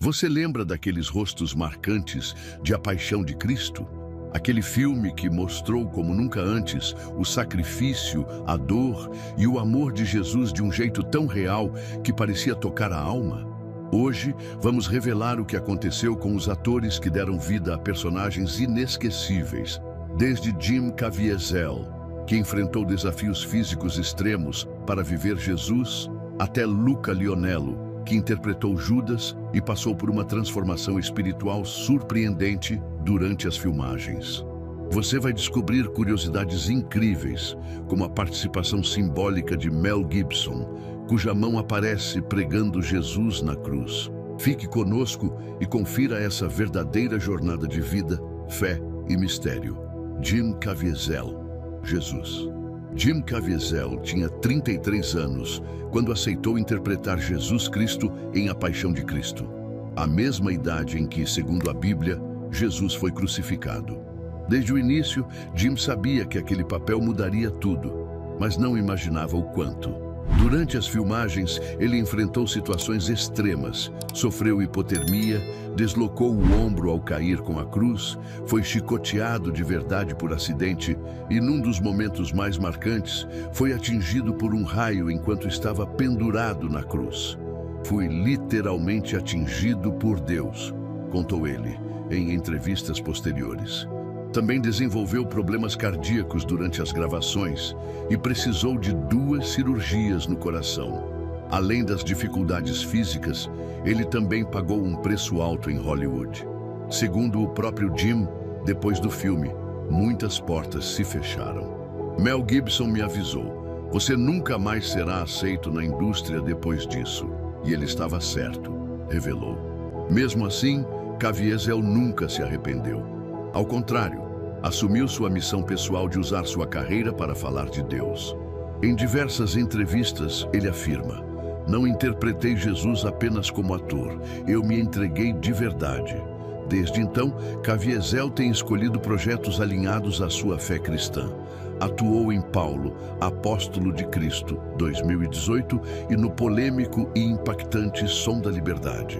Você lembra daqueles rostos marcantes de A Paixão de Cristo? Aquele filme que mostrou como nunca antes o sacrifício, a dor e o amor de Jesus de um jeito tão real que parecia tocar a alma? Hoje, vamos revelar o que aconteceu com os atores que deram vida a personagens inesquecíveis, desde Jim Caviezel, que enfrentou desafios físicos extremos para viver Jesus, até Luca Lionello, que interpretou Judas e passou por uma transformação espiritual surpreendente durante as filmagens. Você vai descobrir curiosidades incríveis, como a participação simbólica de Mel Gibson, cuja mão aparece pregando Jesus na cruz. Fique conosco e confira essa verdadeira jornada de vida, fé e mistério. Jim Caviezel, Jesus. Jim Caviezel tinha 33 anos quando aceitou interpretar Jesus Cristo em A Paixão de Cristo, a mesma idade em que, segundo a Bíblia, Jesus foi crucificado. Desde o início, Jim sabia que aquele papel mudaria tudo, mas não imaginava o quanto. Durante as filmagens, ele enfrentou situações extremas, sofreu hipotermia, deslocou o ombro ao cair com a cruz, foi chicoteado de verdade por acidente e, num dos momentos mais marcantes, foi atingido por um raio enquanto estava pendurado na cruz. Fui literalmente atingido por Deus, contou ele em entrevistas posteriores. Também desenvolveu problemas cardíacos durante as gravações e precisou de 2 cirurgias no coração. Além das dificuldades físicas, ele também pagou um preço alto em Hollywood. Segundo o próprio Jim, depois do filme, muitas portas se fecharam. Mel Gibson me avisou: você nunca mais será aceito na indústria depois disso. E ele estava certo, revelou. Mesmo assim, Caviezel nunca se arrependeu. Ao contrário, assumiu sua missão pessoal de usar sua carreira para falar de Deus. Em diversas entrevistas, ele afirma: não interpretei Jesus apenas como ator, eu me entreguei de verdade. Desde então, Caviezel tem escolhido projetos alinhados à sua fé cristã. Atuou em Paulo, Apóstolo de Cristo, 2018, e no polêmico e impactante Som da Liberdade,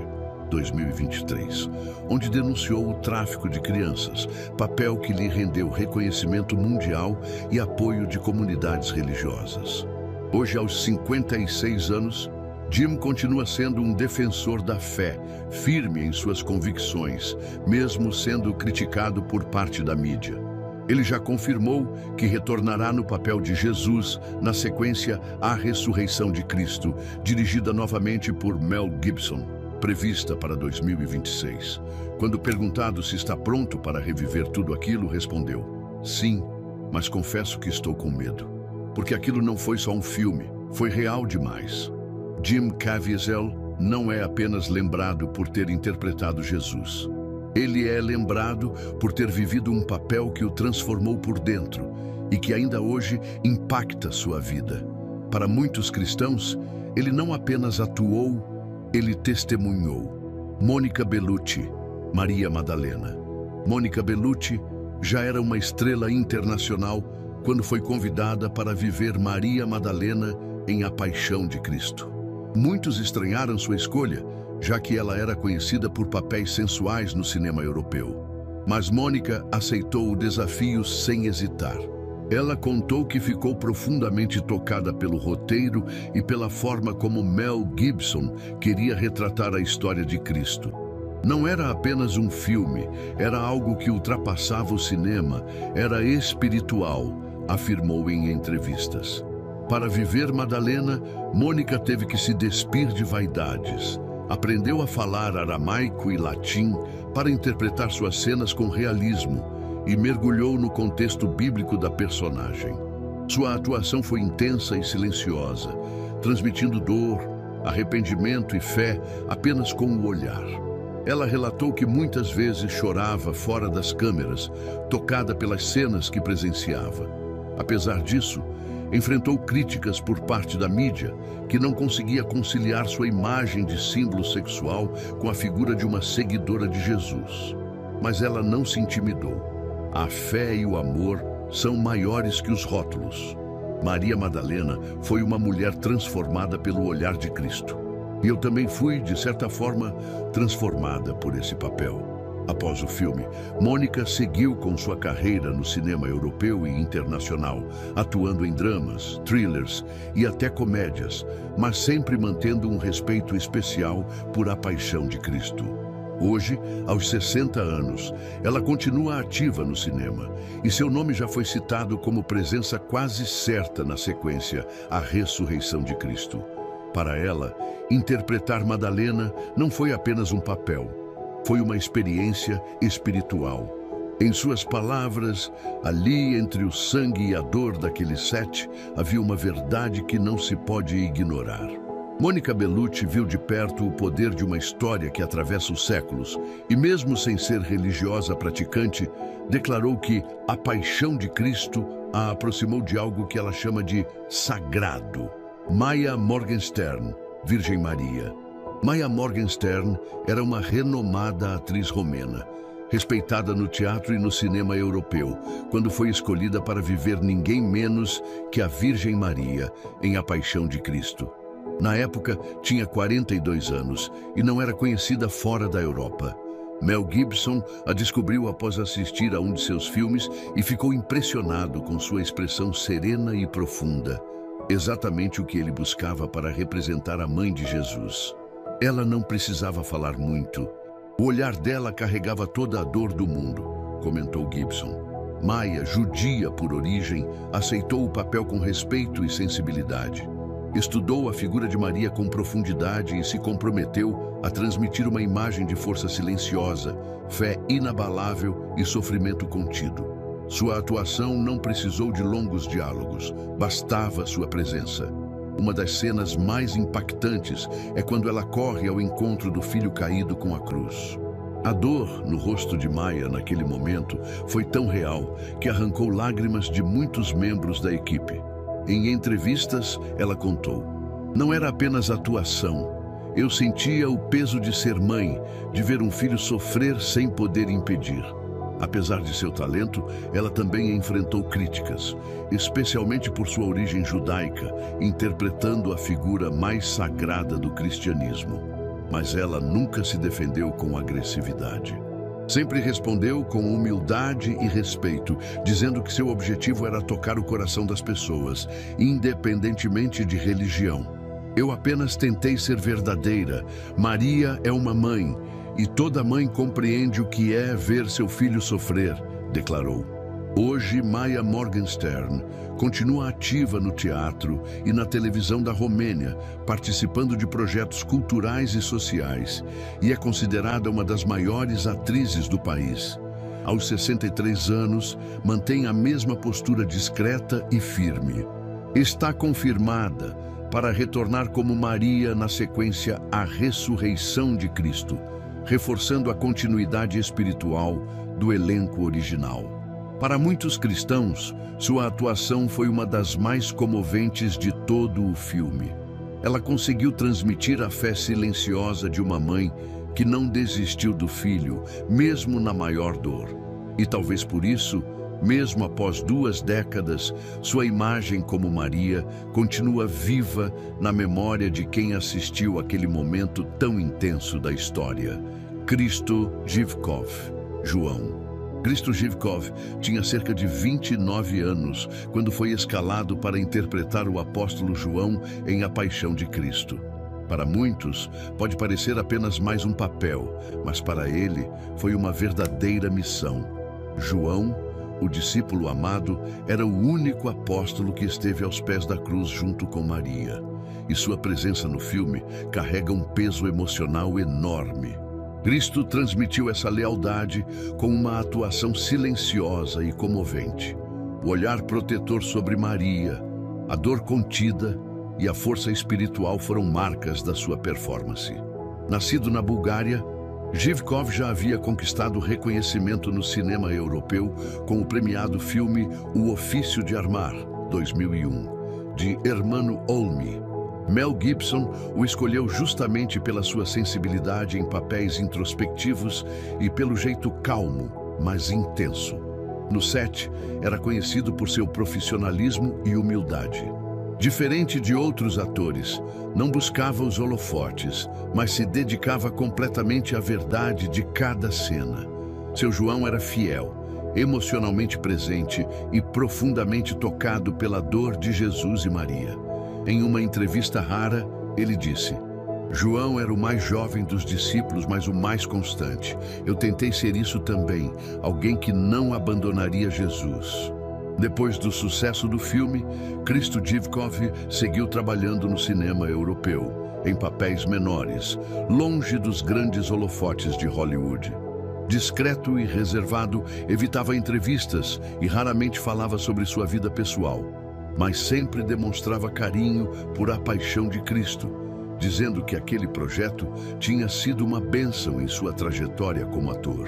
2023, onde denunciou o tráfico de crianças, papel que lhe rendeu reconhecimento mundial e apoio de comunidades religiosas. Hoje, aos 56 anos, Jim continua sendo um defensor da fé, firme em suas convicções, mesmo sendo criticado por parte da mídia. Ele já confirmou que retornará no papel de Jesus na sequência A Ressurreição de Cristo, dirigida novamente por Mel Gibson, prevista para 2026. Quando perguntado se está pronto para reviver tudo aquilo, respondeu: sim, mas confesso que estou com medo, porque aquilo não foi só um filme, foi real demais. Jim Caviezel não é apenas lembrado por ter interpretado Jesus. Ele é lembrado por ter vivido um papel que o transformou por dentro e que ainda hoje impacta sua vida. Para muitos cristãos, ele não apenas atuou, ele testemunhou. Mônica Bellucci, Maria Madalena. Mônica Bellucci já era uma estrela internacional quando foi convidada para viver Maria Madalena em A Paixão de Cristo. Muitos estranharam sua escolha, já que ela era conhecida por papéis sensuais no cinema europeu. Mas Mônica aceitou o desafio sem hesitar. Ela contou que ficou profundamente tocada pelo roteiro e pela forma como Mel Gibson queria retratar a história de Cristo. Não era apenas um filme, era algo que ultrapassava o cinema, era espiritual, afirmou em entrevistas. Para viver Madalena, Mônica teve que se despir de vaidades. Aprendeu a falar aramaico e latim para interpretar suas cenas com realismo e mergulhou no contexto bíblico da personagem. Sua atuação foi intensa e silenciosa, transmitindo dor, arrependimento e fé apenas com o olhar. Ela relatou que muitas vezes chorava fora das câmeras, tocada pelas cenas que presenciava. Apesar disso, enfrentou críticas por parte da mídia, que não conseguia conciliar sua imagem de símbolo sexual com a figura de uma seguidora de Jesus. Mas ela não se intimidou. A fé e o amor são maiores que os rótulos. Maria Madalena foi uma mulher transformada pelo olhar de Cristo. E eu também fui, de certa forma, transformada por esse papel. Após o filme, Mônica seguiu com sua carreira no cinema europeu e internacional, atuando em dramas, thrillers e até comédias, mas sempre mantendo um respeito especial por A Paixão de Cristo. Hoje, aos 60 anos, ela continua ativa no cinema e seu nome já foi citado como presença quase certa na sequência A Ressurreição de Cristo. Para ela, interpretar Madalena não foi apenas um papel, foi uma experiência espiritual. Em suas palavras, ali entre o sangue e a dor daquele set, havia uma verdade que não se pode ignorar. Mônica Bellucci viu de perto o poder de uma história que atravessa os séculos e, mesmo sem ser religiosa praticante, declarou que a paixão de Cristo a aproximou de algo que ela chama de sagrado. Maia Morgenstern, Virgem Maria. Maia Morgenstern era uma renomada atriz romena, respeitada no teatro e no cinema europeu, quando foi escolhida para viver ninguém menos que a Virgem Maria em A Paixão de Cristo. Na época, tinha 42 anos e não era conhecida fora da Europa. Mel Gibson a descobriu após assistir a um de seus filmes e ficou impressionado com sua expressão serena e profunda, exatamente o que ele buscava para representar a mãe de Jesus. Ela não precisava falar muito. O olhar dela carregava toda a dor do mundo, comentou Gibson. Maia, judia por origem, aceitou o papel com respeito e sensibilidade. Estudou a figura de Maria com profundidade e se comprometeu a transmitir uma imagem de força silenciosa, fé inabalável e sofrimento contido. Sua atuação não precisou de longos diálogos, bastava sua presença. Uma das cenas mais impactantes é quando ela corre ao encontro do filho caído com a cruz. A dor no rosto de Maia naquele momento foi tão real que arrancou lágrimas de muitos membros da equipe. Em entrevistas, ela contou: "Não era apenas atuação. Eu sentia o peso de ser mãe, de ver um filho sofrer sem poder impedir." Apesar de seu talento, ela também enfrentou críticas, especialmente por sua origem judaica, interpretando a figura mais sagrada do cristianismo. Mas ela nunca se defendeu com agressividade. Sempre respondeu com humildade e respeito, dizendo que seu objetivo era tocar o coração das pessoas, independentemente de religião. "Eu apenas tentei ser verdadeira. Maria é uma mãe, e toda mãe compreende o que é ver seu filho sofrer", declarou. Hoje, Maia Morgenstern continua ativa no teatro e na televisão da Romênia, participando de projetos culturais e sociais, e é considerada uma das maiores atrizes do país. Aos 63 anos, mantém a mesma postura discreta e firme. Está confirmada para retornar como Maria na sequência A Ressurreição de Cristo, reforçando a continuidade espiritual do elenco original. Para muitos cristãos, sua atuação foi uma das mais comoventes de todo o filme. Ela conseguiu transmitir a fé silenciosa de uma mãe que não desistiu do filho, mesmo na maior dor. E talvez por isso, mesmo após 2 décadas, sua imagem como Maria continua viva na memória de quem assistiu àquele momento tão intenso da história. Cristo Zhivkov, João. Cristo Zhivkov tinha cerca de 29 anos quando foi escalado para interpretar o apóstolo João em A Paixão de Cristo. Para muitos, pode parecer apenas mais um papel, mas para ele foi uma verdadeira missão. João, o discípulo amado, era o único apóstolo que esteve aos pés da cruz junto com Maria. E sua presença no filme carrega um peso emocional enorme. Cristo transmitiu essa lealdade com uma atuação silenciosa e comovente. O olhar protetor sobre Maria, a dor contida e a força espiritual foram marcas da sua performance. Nascido na Bulgária, Zhivkov já havia conquistado reconhecimento no cinema europeu com o premiado filme O Ofício de Armar, 2001, de Ermanno Olmi. Mel Gibson o escolheu justamente pela sua sensibilidade em papéis introspectivos e pelo jeito calmo, mas intenso. No set, era conhecido por seu profissionalismo e humildade. Diferente de outros atores, não buscava os holofotes, mas se dedicava completamente à verdade de cada cena. Seu João era fiel, emocionalmente presente e profundamente tocado pela dor de Jesus e Maria. Em uma entrevista rara, ele disse: João era o mais jovem dos discípulos, mas o mais constante. Eu tentei ser isso também, alguém que não abandonaria Jesus. Depois do sucesso do filme, Krzysztof Dziwkow seguiu trabalhando no cinema europeu, em papéis menores, longe dos grandes holofotes de Hollywood. Discreto e reservado, evitava entrevistas e raramente falava sobre sua vida pessoal, mas sempre demonstrava carinho por A Paixão de Cristo, dizendo que aquele projeto tinha sido uma bênção em sua trajetória como ator.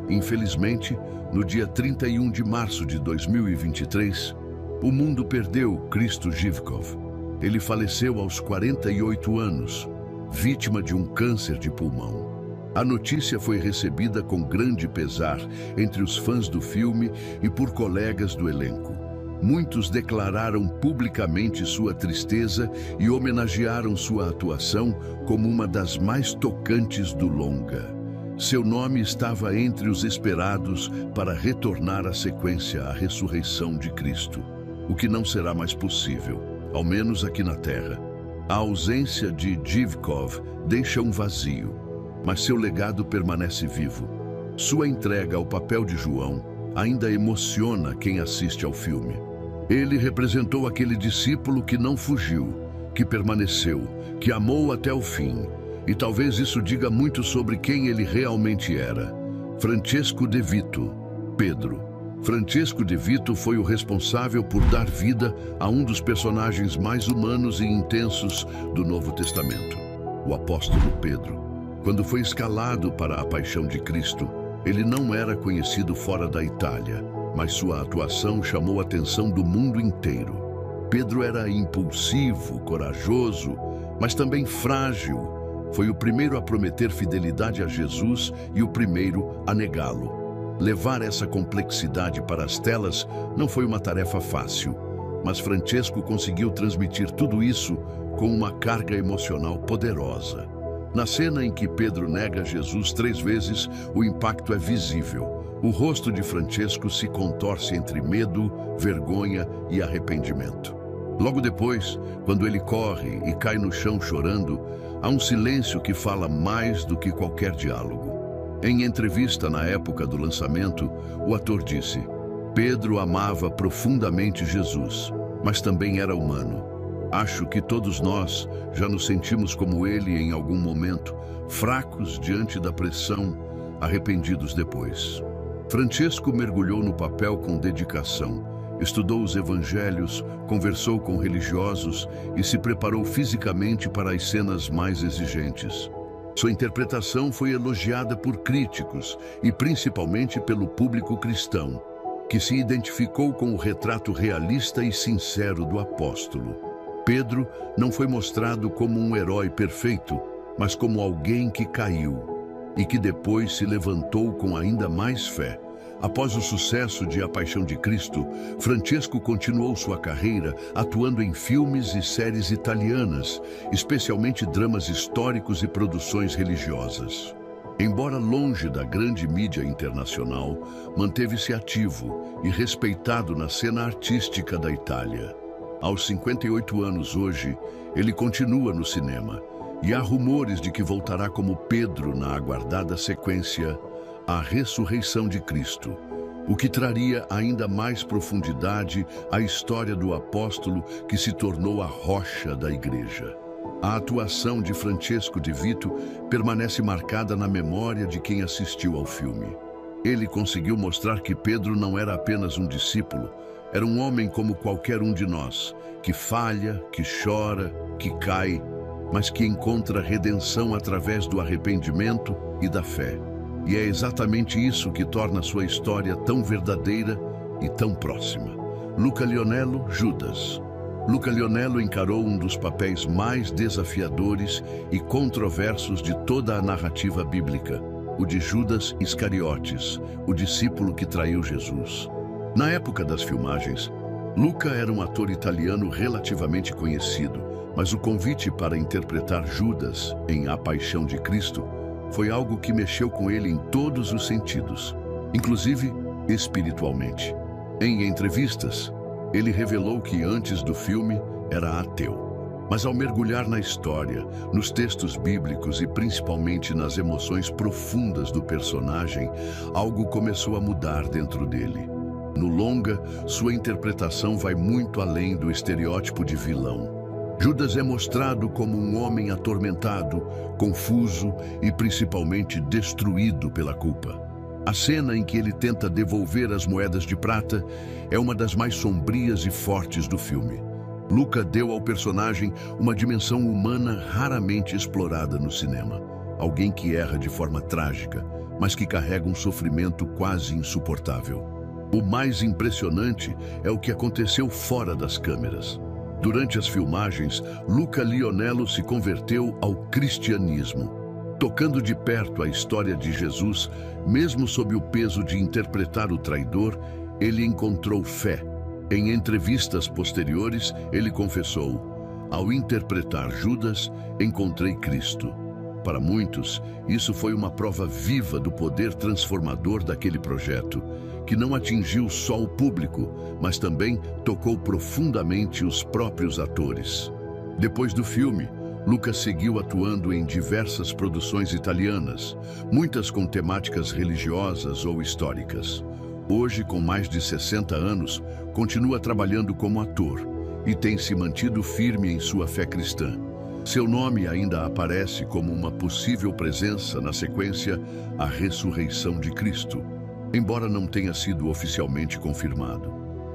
Infelizmente, no dia 31 de março de 2023, o mundo perdeu Krzysztof Dziwkow. Ele faleceu aos 48 anos, vítima de um câncer de pulmão. A notícia foi recebida com grande pesar entre os fãs do filme e por colegas do elenco. Muitos declararam publicamente sua tristeza e homenagearam sua atuação como uma das mais tocantes do longa. Seu nome estava entre os esperados para retornar à sequência A Ressurreição de Cristo, o que não será mais possível, ao menos aqui na Terra. A ausência de Dziwkow deixa um vazio, mas seu legado permanece vivo. Sua entrega ao papel de João ainda emociona quem assiste ao filme. Ele representou aquele discípulo que não fugiu, que permaneceu, que amou até o fim. E talvez isso diga muito sobre quem ele realmente era. Francesco De Vito, Pedro. Francesco De Vito foi o responsável por dar vida a um dos personagens mais humanos e intensos do Novo Testamento, o apóstolo Pedro. Quando foi escalado para A Paixão de Cristo, ele não era conhecido fora da Itália, mas sua atuação chamou a atenção do mundo inteiro. Pedro era impulsivo, corajoso, mas também frágil. Foi o primeiro a prometer fidelidade a Jesus e o primeiro a negá-lo. Levar essa complexidade para as telas não foi uma tarefa fácil, mas Francesco conseguiu transmitir tudo isso com uma carga emocional poderosa. Na cena em que Pedro nega Jesus 3 vezes, o impacto é visível. O rosto de Francesco se contorce entre medo, vergonha e arrependimento. Logo depois, quando ele corre e cai no chão chorando, há um silêncio que fala mais do que qualquer diálogo. Em entrevista na época do lançamento, o ator disse: Pedro amava profundamente Jesus, mas também era humano. Acho que todos nós já nos sentimos como ele em algum momento, fracos diante da pressão, arrependidos depois. Francesco mergulhou no papel com dedicação. Estudou os evangelhos, conversou com religiosos e se preparou fisicamente para as cenas mais exigentes. Sua interpretação foi elogiada por críticos e principalmente pelo público cristão, que se identificou com o retrato realista e sincero do apóstolo. Pedro não foi mostrado como um herói perfeito, mas como alguém que caiu e que depois se levantou com ainda mais fé. Após o sucesso de A Paixão de Cristo, Francesco continuou sua carreira atuando em filmes e séries italianas, especialmente dramas históricos e produções religiosas. Embora longe da grande mídia internacional, manteve-se ativo e respeitado na cena artística da Itália. Aos 58 anos hoje, ele continua no cinema, e há rumores de que voltará como Pedro na aguardada sequência A Ressurreição de Cristo, o que traria ainda mais profundidade à história do apóstolo que se tornou a rocha da igreja. A atuação de Francesco De Vito permanece marcada na memória de quem assistiu ao filme. Ele conseguiu mostrar que Pedro não era apenas um discípulo, era um homem como qualquer um de nós, que falha, que chora, que cai, mas que encontra redenção através do arrependimento e da fé. E é exatamente isso que torna sua história tão verdadeira e tão próxima. Luca Lionello, Judas. Luca Lionello encarou um dos papéis mais desafiadores e controversos de toda a narrativa bíblica, o de Judas Iscariotes, o discípulo que traiu Jesus. Na época das filmagens, Luca era um ator italiano relativamente conhecido, mas o convite para interpretar Judas em A Paixão de Cristo foi algo que mexeu com ele em todos os sentidos, inclusive espiritualmente. Em entrevistas, ele revelou que antes do filme era ateu. Mas ao mergulhar na história, nos textos bíblicos e principalmente nas emoções profundas do personagem, algo começou a mudar dentro dele. No longa, sua interpretação vai muito além do estereótipo de vilão. Judas é mostrado como um homem atormentado, confuso e principalmente destruído pela culpa. A cena em que ele tenta devolver as moedas de prata é uma das mais sombrias e fortes do filme. Luca deu ao personagem uma dimensão humana raramente explorada no cinema. Alguém que erra de forma trágica, mas que carrega um sofrimento quase insuportável. O mais impressionante é o que aconteceu fora das câmeras. Durante as filmagens, Luca Lionello se converteu ao cristianismo. Tocando de perto a história de Jesus, mesmo sob o peso de interpretar o traidor, ele encontrou fé. Em entrevistas posteriores, ele confessou: ao interpretar Judas, encontrei Cristo. Para muitos, isso foi uma prova viva do poder transformador daquele projeto, que não atingiu só o público, mas também tocou profundamente os próprios atores. Depois do filme, Luca seguiu atuando em diversas produções italianas, muitas com temáticas religiosas ou históricas. Hoje, com mais de 60 anos, continua trabalhando como ator e tem se mantido firme em sua fé cristã. Seu nome ainda aparece como uma possível presença na sequência A Ressurreição de Cristo, embora não tenha sido oficialmente confirmado.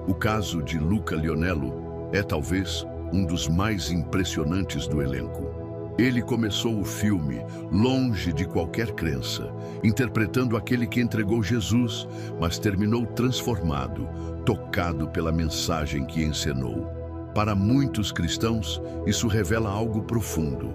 O caso de Luca Lionello é talvez um dos mais impressionantes do elenco. Ele começou o filme longe de qualquer crença, interpretando aquele que entregou Jesus, mas terminou transformado, tocado pela mensagem que encenou. Para muitos cristãos, isso revela algo profundo.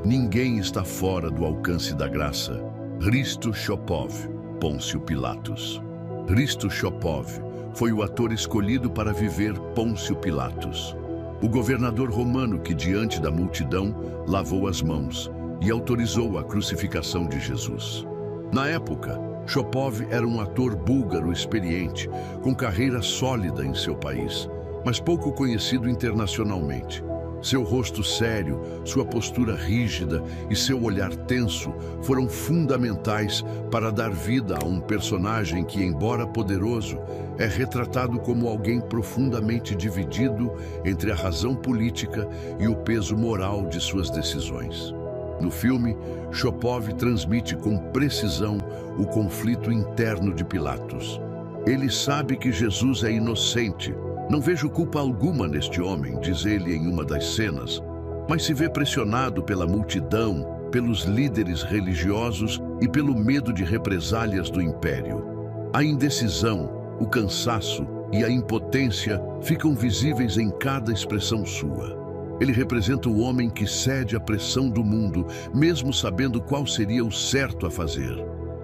Ninguém está fora do alcance da graça. Hristo Chopov, Pôncio Pilatos. Hristo Chopov foi o ator escolhido para viver Pôncio Pilatos, o governador romano que, diante da multidão, lavou as mãos e autorizou a crucificação de Jesus. Na época, Chopov era um ator búlgaro experiente, com carreira sólida em seu país, mas pouco conhecido internacionalmente. Seu rosto sério, sua postura rígida e seu olhar tenso foram fundamentais para dar vida a um personagem que, embora poderoso, é retratado como alguém profundamente dividido entre a razão política e o peso moral de suas decisões. No filme, Chopov transmite com precisão o conflito interno de Pilatos. Ele sabe que Jesus é inocente. Não vejo culpa alguma neste homem, diz ele em uma das cenas, mas se vê pressionado pela multidão, pelos líderes religiosos e pelo medo de represálias do império. A indecisão, o cansaço e a impotência ficam visíveis em cada expressão sua. Ele representa o homem que cede à pressão do mundo, mesmo sabendo qual seria o certo a fazer.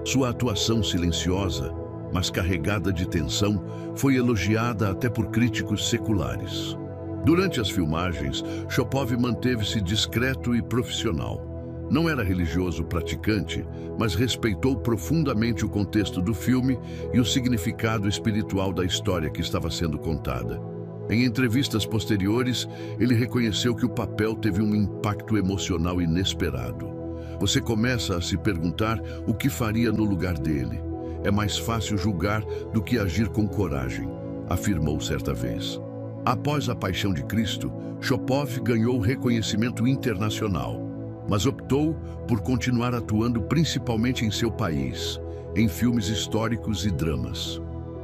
Sua atuação silenciosa, mas carregada de tensão, foi elogiada até por críticos seculares. Durante as filmagens, Chopov manteve-se discreto e profissional. Não era religioso praticante, mas respeitou profundamente o contexto do filme e o significado espiritual da história que estava sendo contada. Em entrevistas posteriores, ele reconheceu que o papel teve um impacto emocional inesperado. Você começa a se perguntar o que faria no lugar dele. É mais fácil julgar do que agir com coragem, afirmou certa vez. Após A Paixão de Cristo, Chopov ganhou reconhecimento internacional, mas optou por continuar atuando principalmente em seu país, em filmes históricos e dramas.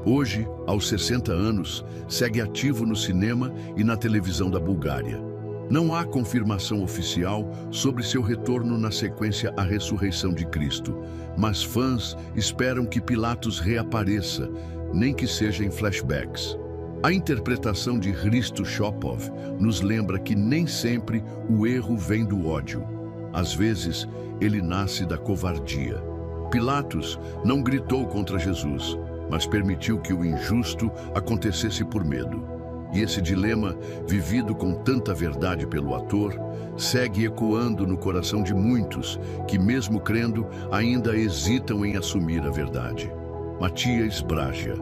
Hoje, aos 60 anos, segue ativo no cinema e na televisão da Bulgária. Não há confirmação oficial sobre seu retorno na sequência A Ressurreição de Cristo, mas fãs esperam que Pilatos reapareça, nem que seja em flashbacks. A interpretação de Hristo Chopov nos lembra que nem sempre o erro vem do ódio. Às vezes, ele nasce da covardia. Pilatos não gritou contra Jesus, mas permitiu que o injusto acontecesse por medo. E esse dilema, vivido com tanta verdade pelo ator, segue ecoando no coração de muitos que, mesmo crendo, ainda hesitam em assumir a verdade. Matias Brágia,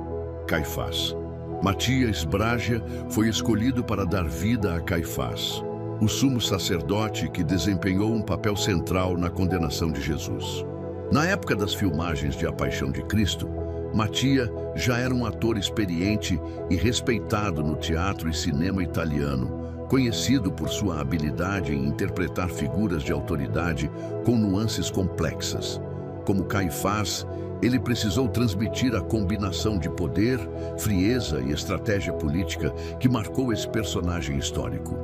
Caifás. Matias Brágia foi escolhido para dar vida a Caifás, o sumo sacerdote que desempenhou um papel central na condenação de Jesus. Na época das filmagens de A Paixão de Cristo, Matias já era um ator experiente e respeitado no teatro e cinema italiano, conhecido por sua habilidade em interpretar figuras de autoridade com nuances complexas. Como Caifás, ele precisou transmitir a combinação de poder, frieza e estratégia política que marcou esse personagem histórico.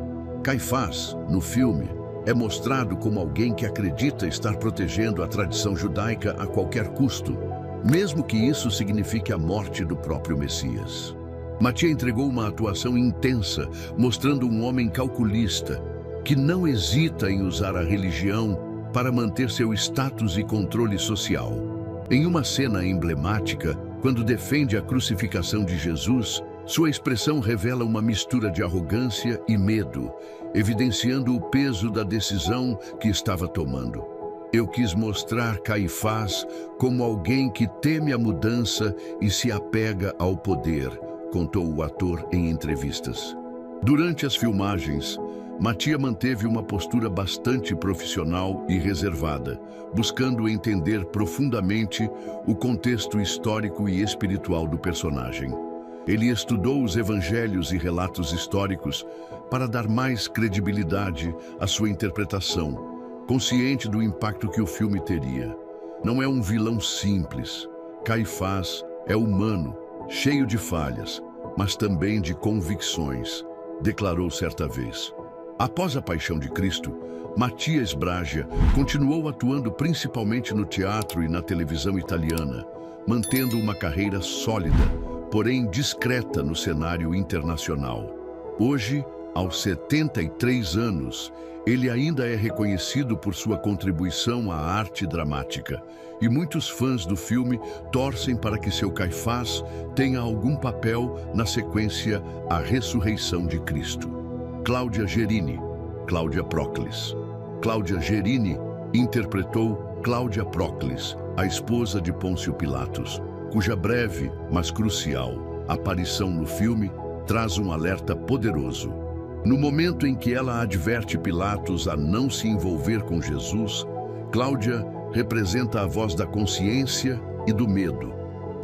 Caifás, no filme, é mostrado como alguém que acredita estar protegendo a tradição judaica a qualquer custo, mesmo que isso signifique a morte do próprio Messias. Matias entregou uma atuação intensa, mostrando um homem calculista, que não hesita em usar a religião para manter seu status e controle social. Em uma cena emblemática, quando defende a crucificação de Jesus, sua expressão revela uma mistura de arrogância e medo, evidenciando o peso da decisão que estava tomando. Eu quis mostrar Caifás como alguém que teme a mudança e se apega ao poder, contou o ator em entrevistas. Durante as filmagens, Matias manteve uma postura bastante profissional e reservada, buscando entender profundamente o contexto histórico e espiritual do personagem. Ele estudou os evangelhos e relatos históricos para dar mais credibilidade à sua interpretação, consciente do impacto que o filme teria. Não é um vilão simples. Caifás é humano, cheio de falhas, mas também de convicções, declarou certa vez. Após A Paixão de Cristo, Matias Brágia continuou atuando principalmente no teatro e na televisão italiana, mantendo uma carreira sólida, porém discreta no cenário internacional. Hoje, aos 73 anos, ele ainda é reconhecido por sua contribuição à arte dramática, e muitos fãs do filme torcem para que seu Caifás tenha algum papel na sequência A Ressurreição de Cristo. Cláudia Gerini, Cláudia Proclis. Cláudia Gerini interpretou Cláudia Proclis, a esposa de Pôncio Pilatos, cuja breve, mas crucial, aparição no filme traz um alerta poderoso. No momento em que ela adverte Pilatos a não se envolver com Jesus, Cláudia representa a voz da consciência e do medo,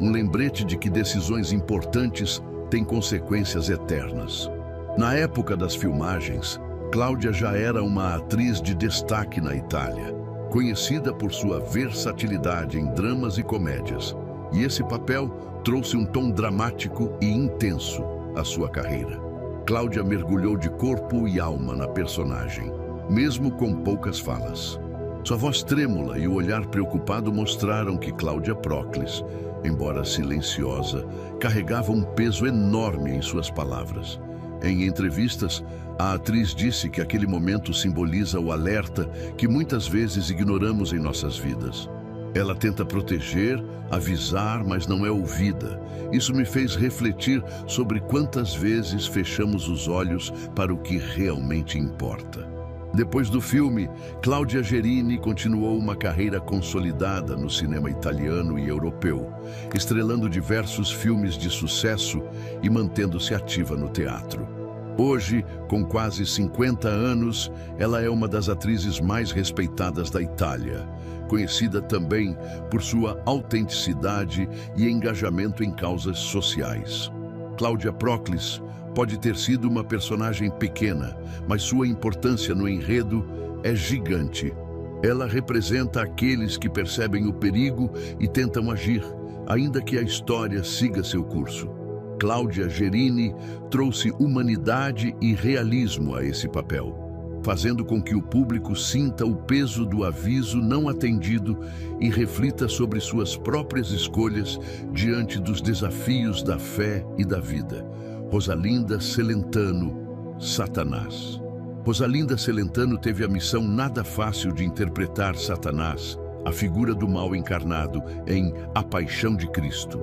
um lembrete de que decisões importantes têm consequências eternas. Na época das filmagens, Cláudia já era uma atriz de destaque na Itália, conhecida por sua versatilidade em dramas e comédias, e esse papel trouxe um tom dramático e intenso à sua carreira. Cláudia mergulhou de corpo e alma na personagem, mesmo com poucas falas. Sua voz trêmula e o olhar preocupado mostraram que Cláudia Proclis, embora silenciosa, carregava um peso enorme em suas palavras. Em entrevistas, a atriz disse que aquele momento simboliza o alerta que muitas vezes ignoramos em nossas vidas. Ela tenta proteger, avisar, mas não é ouvida. Isso me fez refletir sobre quantas vezes fechamos os olhos para o que realmente importa. Depois do filme, Cláudia Gerini continuou uma carreira consolidada no cinema italiano e europeu, estrelando diversos filmes de sucesso e mantendo-se ativa no teatro. Hoje, com quase 50 anos, ela é uma das atrizes mais respeitadas da Itália, conhecida também por sua autenticidade e engajamento em causas sociais. Cláudia Proclis pode ter sido uma personagem pequena, mas sua importância no enredo é gigante. Ela representa aqueles que percebem o perigo e tentam agir, ainda que a história siga seu curso. Cláudia Gerini trouxe humanidade e realismo a esse papel, fazendo com que o público sinta o peso do aviso não atendido e reflita sobre suas próprias escolhas diante dos desafios da fé e da vida. Rosalinda Celentano, Satanás. Rosalinda Celentano teve a missão nada fácil de interpretar Satanás, a figura do mal encarnado, em A Paixão de Cristo.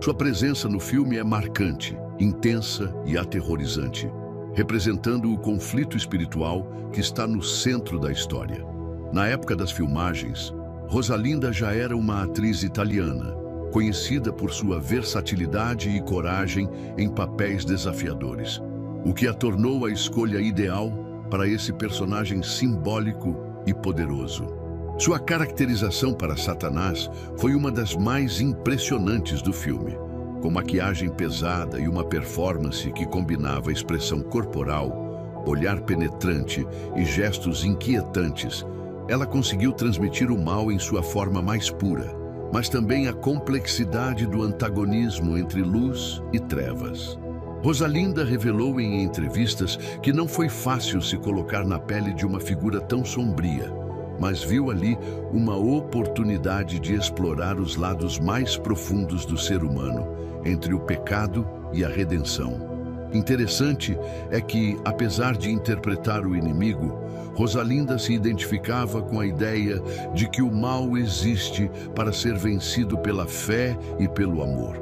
Sua presença no filme é marcante, intensa e aterrorizante, representando o conflito espiritual que está no centro da história. Na época das filmagens, Rosalinda já era uma atriz italiana, conhecida por sua versatilidade e coragem em papéis desafiadores, o que a tornou a escolha ideal para esse personagem simbólico e poderoso. Sua caracterização para Satanás foi uma das mais impressionantes do filme. Com maquiagem pesada e uma performance que combinava expressão corporal, olhar penetrante e gestos inquietantes, ela conseguiu transmitir o mal em sua forma mais pura, mas também a complexidade do antagonismo entre luz e trevas. Rosalinda revelou em entrevistas que não foi fácil se colocar na pele de uma figura tão sombria, mas viu ali uma oportunidade de explorar os lados mais profundos do ser humano, entre o pecado e a redenção. Interessante é que, apesar de interpretar o inimigo, Rosalinda se identificava com a ideia de que o mal existe para ser vencido pela fé e pelo amor.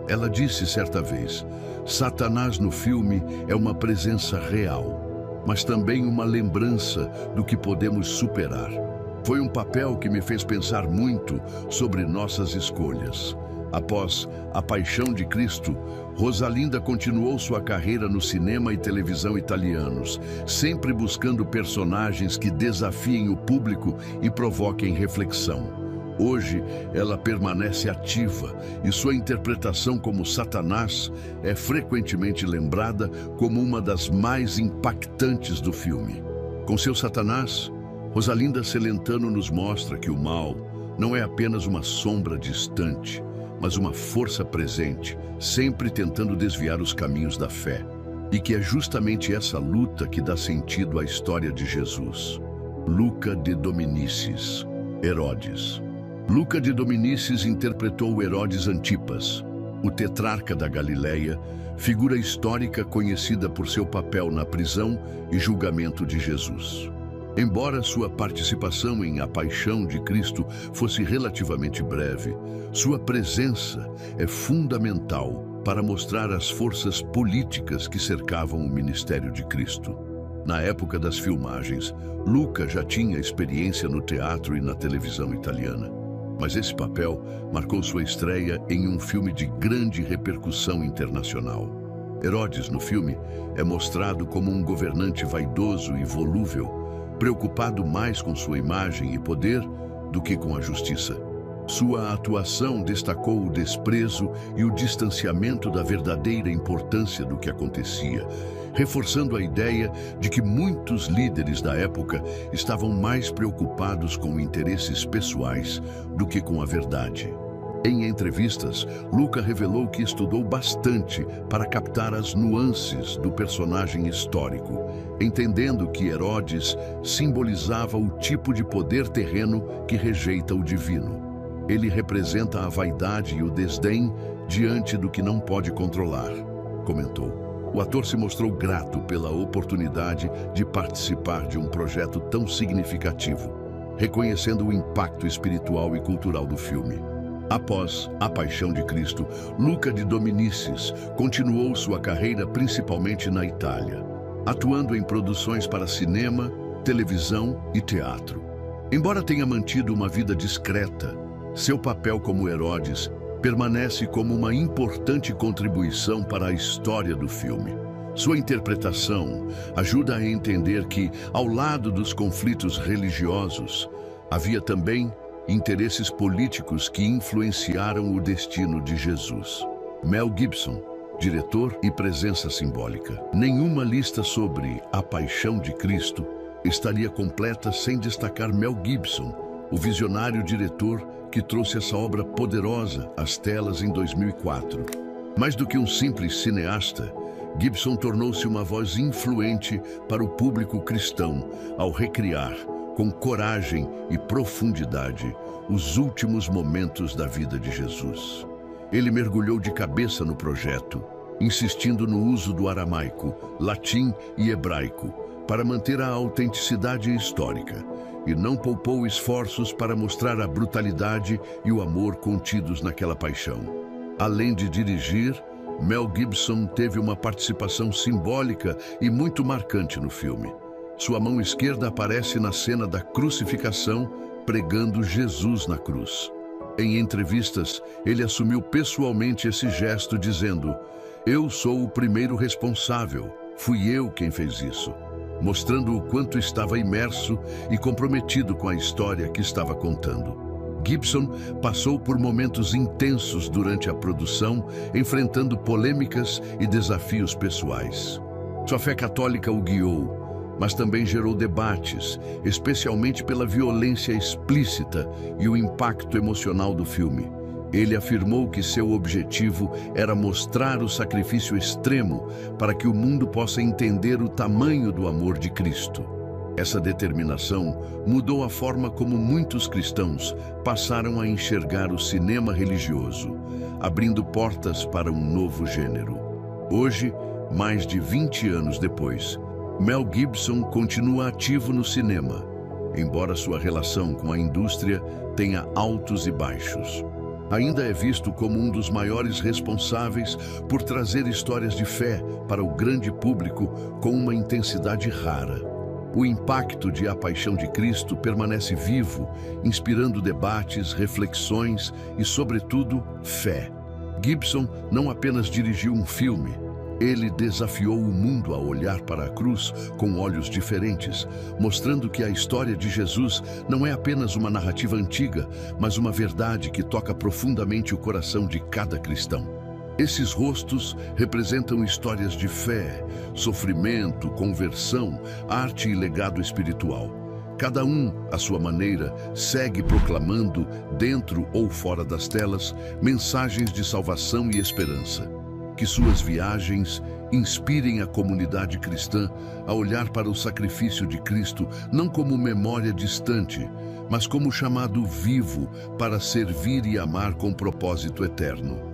Ela disse certa vez: Satanás no filme é uma presença real, mas também uma lembrança do que podemos superar. Foi um papel que me fez pensar muito sobre nossas escolhas. Após A Paixão de Cristo, Rosalinda continuou sua carreira no cinema e televisão italianos, sempre buscando personagens que desafiem o público e provoquem reflexão. Hoje, ela permanece ativa e sua interpretação como Satanás é frequentemente lembrada como uma das mais impactantes do filme. Com seu Satanás, Rosalinda Celentano nos mostra que o mal não é apenas uma sombra distante, mas uma força presente, sempre tentando desviar os caminhos da fé. E que é justamente essa luta que dá sentido à história de Jesus. Luca de Dominicis, Herodes. Luca de Dominicis interpretou Herodes Antipas, o tetrarca da Galileia, figura histórica conhecida por seu papel na prisão e julgamento de Jesus. Embora sua participação em A Paixão de Cristo fosse relativamente breve, sua presença é fundamental para mostrar as forças políticas que cercavam o ministério de Cristo. Na época das filmagens, Luca já tinha experiência no teatro e na televisão italiana, mas esse papel marcou sua estreia em um filme de grande repercussão internacional. Herodes, no filme, é mostrado como um governante vaidoso e volúvel, preocupado mais com sua imagem e poder do que com a justiça. Sua atuação destacou o desprezo e o distanciamento da verdadeira importância do que acontecia, reforçando a ideia de que muitos líderes da época estavam mais preocupados com interesses pessoais do que com a verdade. Em entrevistas, Luca revelou que estudou bastante para captar as nuances do personagem histórico, entendendo que Herodes simbolizava o tipo de poder terreno que rejeita o divino. Ele representa a vaidade e o desdém diante do que não pode controlar, comentou. O ator se mostrou grato pela oportunidade de participar de um projeto tão significativo, reconhecendo o impacto espiritual e cultural do filme. Após A Paixão de Cristo, Luca de Dominicis continuou sua carreira principalmente na Itália, atuando em produções para cinema, televisão e teatro. Embora tenha mantido uma vida discreta, seu papel como Herodes permanece como uma importante contribuição para a história do filme. Sua interpretação ajuda a entender que, ao lado dos conflitos religiosos, havia também interesses políticos que influenciaram o destino de Jesus. Mel Gibson, diretor e presença simbólica. Nenhuma lista sobre A Paixão de Cristo estaria completa sem destacar Mel Gibson, o visionário diretor que trouxe essa obra poderosa às telas em 2004. Mais do que um simples cineasta, Gibson tornou-se uma voz influente para o público cristão ao recriar, com coragem e profundidade, os últimos momentos da vida de Jesus. Ele mergulhou de cabeça no projeto, insistindo no uso do aramaico, latim e hebraico, para manter a autenticidade histórica, e não poupou esforços para mostrar a brutalidade e o amor contidos naquela paixão. Além de dirigir, Mel Gibson teve uma participação simbólica e muito marcante no filme. Sua mão esquerda aparece na cena da crucificação, pregando Jesus na cruz. Em entrevistas, ele assumiu pessoalmente esse gesto, dizendo: "Eu sou o primeiro responsável, fui eu quem fez isso", mostrando o quanto estava imerso e comprometido com a história que estava contando. Gibson passou por momentos intensos durante a produção, enfrentando polêmicas e desafios pessoais. Sua fé católica o guiou, mas também gerou debates, especialmente pela violência explícita e o impacto emocional do filme. Ele afirmou que seu objetivo era mostrar o sacrifício extremo para que o mundo possa entender o tamanho do amor de Cristo. Essa determinação mudou a forma como muitos cristãos passaram a enxergar o cinema religioso, abrindo portas para um novo gênero. Hoje, mais de 20 anos depois, Mel Gibson continua ativo no cinema, embora sua relação com a indústria tenha altos e baixos. Ainda é visto como um dos maiores responsáveis por trazer histórias de fé para o grande público com uma intensidade rara. O impacto de A Paixão de Cristo permanece vivo, inspirando debates, reflexões e, sobretudo, fé. Gibson não apenas dirigiu um filme, ele desafiou o mundo a olhar para a cruz com olhos diferentes, mostrando que a história de Jesus não é apenas uma narrativa antiga, mas uma verdade que toca profundamente o coração de cada cristão. Esses rostos representam histórias de fé, sofrimento, conversão, arte e legado espiritual. Cada um, à sua maneira, segue proclamando, dentro ou fora das telas, mensagens de salvação e esperança. Que suas viagens inspirem a comunidade cristã a olhar para o sacrifício de Cristo não como memória distante, mas como chamado vivo para servir e amar com propósito eterno.